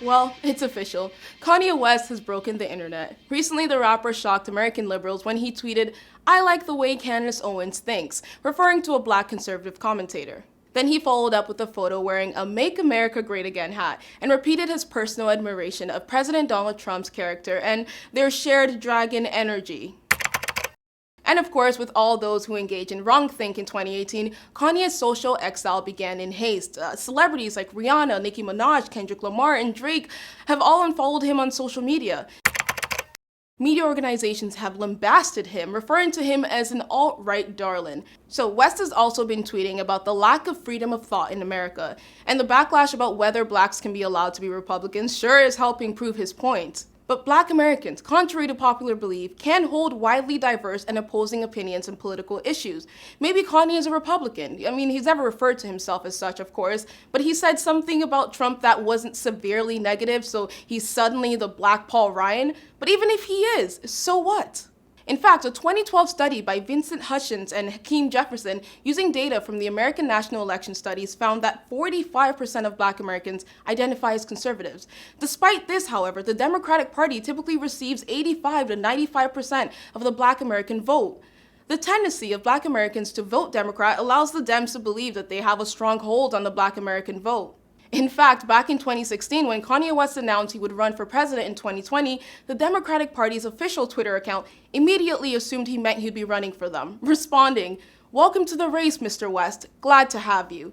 Well, it's official. Kanye West has broken the internet. Recently, the rapper shocked American liberals when he tweeted, "I like the way Candace Owens thinks," referring to a black conservative commentator. Then he followed up with a photo wearing a Make America Great Again hat and repeated his personal admiration of President Donald Trump's character and their shared dragon energy. And of course, with all those who engage in wrongthink in 2018, Kanye's social exile began in haste. Celebrities like Rihanna, Nicki Minaj, Kendrick Lamar, and Drake have all unfollowed him on social media. Media organizations have lambasted him, referring to him as an alt-right darling. So West has also been tweeting about the lack of freedom of thought in America, and the backlash about whether blacks can be allowed to be Republicans sure is helping prove his point. But black Americans, contrary to popular belief, can hold widely diverse and opposing opinions on political issues. Maybe Kanye is a Republican. I mean, he's never referred to himself as such, of course, but he said something about Trump that wasn't severely negative, so he's suddenly the Black Paul Ryan. But even if he is, so what? In fact, a 2012 study by Vincent Hutchins and Hakeem Jefferson, using data from the American National Election Studies, found that 45% of black Americans identify as conservatives. Despite this, however, the Democratic Party typically receives 85 to 95% of the black American vote. The tendency of black Americans to vote Democrat allows the Dems to believe that they have a strong hold on the black American vote. In fact, back in 2016, when Kanye West announced he would run for president in 2020, the Democratic Party's official Twitter account immediately assumed he meant he'd be running for them, responding, "Welcome to the race, Mr. West. Glad to have you."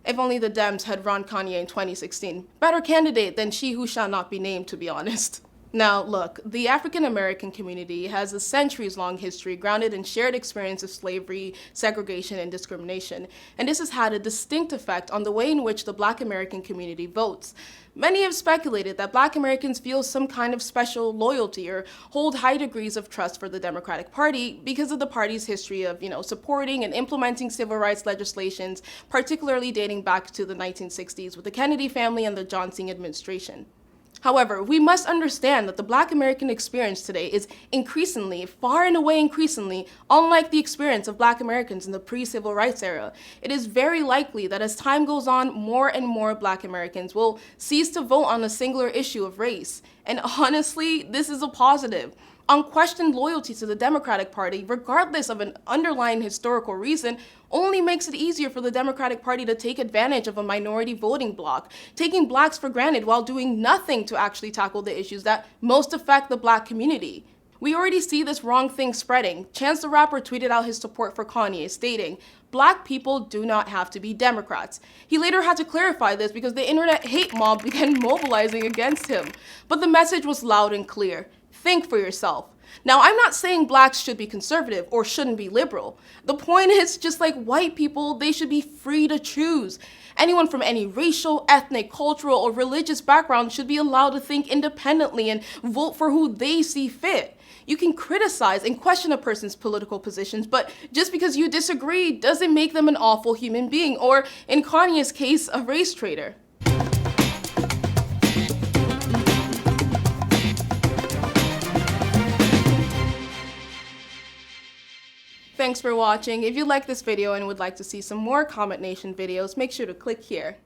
If only the Dems had run Kanye in 2016. Better candidate than she who shall not be named, to be honest. Now, look, the African American community has a centuries-long history grounded in shared experience of slavery, segregation, and discrimination, and this has had a distinct effect on the way in which the Black American community votes. Many have speculated that Black Americans feel some kind of special loyalty or hold high degrees of trust for the Democratic Party because of the party's history of, supporting and implementing civil rights legislations, particularly dating back to the 1960s with the Kennedy family and the Johnson administration. However, we must understand that the Black American experience today is increasingly, far and away increasingly, unlike the experience of Black Americans in the pre-civil rights era. It is very likely that as time goes on, more and more Black Americans will cease to vote on a singular issue of race. And honestly, this is a positive. Unquestioned loyalty to the Democratic Party, regardless of an underlying historical reason, only makes it easier for the Democratic Party to take advantage of a minority voting bloc, taking blacks for granted while doing nothing to actually tackle the issues that most affect the black community. We already see this wrong thing spreading. Chance the Rapper tweeted out his support for Kanye, stating, "Black people do not have to be Democrats." He later had to clarify this because the internet hate mob began mobilizing against him. But the message was loud and clear. Think for yourself. Now, I'm not saying blacks should be conservative or shouldn't be liberal. The point is, just like white people, they should be free to choose. Anyone from any racial, ethnic, cultural, or religious background should be allowed to think independently and vote for who they see fit. You can criticize and question a person's political positions, but just because you disagree doesn't make them an awful human being, or in Kanye's case, a race traitor. Thanks for watching. If you like this video and would like to see some more Comment Nation videos, make sure to click here.